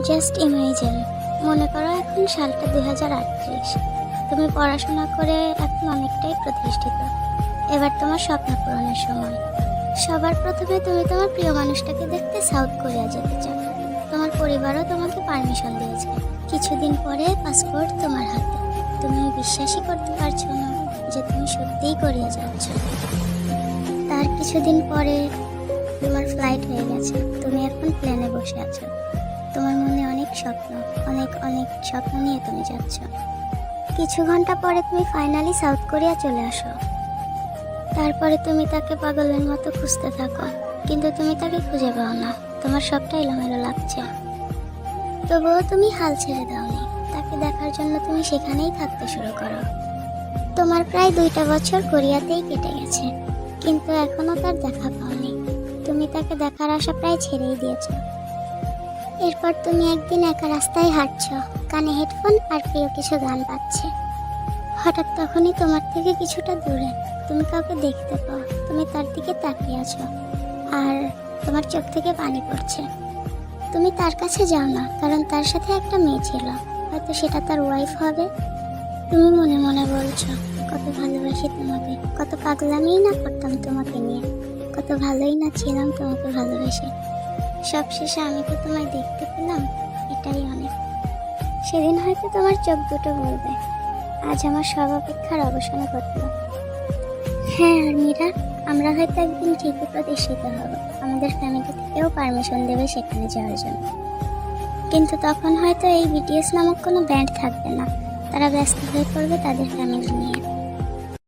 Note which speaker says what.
Speaker 1: Just imagine, মনে করো এখন সালটা 2038। তুমি পড়াশোনা করে এখন অনেকটাই প্রতিষ্ঠিত। এবার তোমার স্বপ্ন পূরণের সময়। সবার প্রথমে তুমি তোমার প্রিয় মানুষটাকে দেখতে সাউথ কোরিয়া যেতে চাও। তোমার পরিবারও তোমাকে পারমিশন দিয়েছে। কিছুদিন পরে পাসপোর্ট তোমার হাতে। তুমি বিশ্বাসই করতে পারছো না যে তুমি সত্যিই কোরিয়া যাচ্ছ। তার কিছুদিন পরে তোমার ফ্লাইট হয়ে গেছে। তুমি এখন প্লেনে বসে আছো। তোমার মনে অনেক স্বপ্ন, অনেক অনেক স্বপ্ন নিয়ে তুমি যাচ্ছ। কিছু ঘন্টা পরে তুমি ফাইনালি সাউথ কোরিয়া চলে আসো। তারপরে তুমি তাকে পাগলের মতো খুঁজতে থাকো, কিন্তু তুমি তাকে খুঁজে পাও না। তোমার সবটা এলোমেলো লাগছে। তবুও তুমি হাল ছেড়ে দাওনি। তাকে দেখার জন্য তুমি সেখানেই থাকতে শুরু করো। তোমার প্রায় 2টা বছর কোরিয়াতেই কেটে গেছে, কিন্তু এখনো তার দেখা পাওনি। তুমি তাকে দেখার আশা প্রায় ছেড়েই দিয়েছো। এরপর তুমি একদিন একা রাস্তায় হাঁটছো, কানে হেডফোন আর প্রিয় কিছু গান বাজছে। হঠাৎ তখনই তোমার থেকে কিছুটা দূরে তুমি কাউকে দেখতে পাও। তুমি তার দিকে তাকিয়ে আছো, আর তোমার চোখ থেকে পানি পড়ছে। তুমি তার কাছে যাও না, কারণ তার সাথে একটা মেয়ে ছিল, হয়তো সেটা তার ওয়াইফ হবে। তুমি মনে মনে বলছো, কত ভালোবাসি তোমাকে, কত পাগলামিই না করতাম তোমাকে নিয়ে, কত ভালোই না ছিলাম তোমাকে ভালোবেসে। সবশেষে আমি তো তোমায় দেখতে পেলাম, এটাই অনেক। সেদিন হয়তো তোমার চোখ দুটো বলবে, আজ আমার সব অপেক্ষার অবসান ঘটল। হ্যাঁ, আর মীরা, আমরা হয়তো একদিন ঠিকই প্রতিষ্ঠিত হব। আমাদের ফ্যামিলি থেকেও পারমিশন দেবে সেখানে যাওয়ার জন্য। কিন্তু তখন হয়তো এই বিটিএস নামক কোনো ব্যান্ড থাকবে না। তারা ব্যস্ত হয়ে পড়বে তাদের ফ্যামিলি নিয়ে।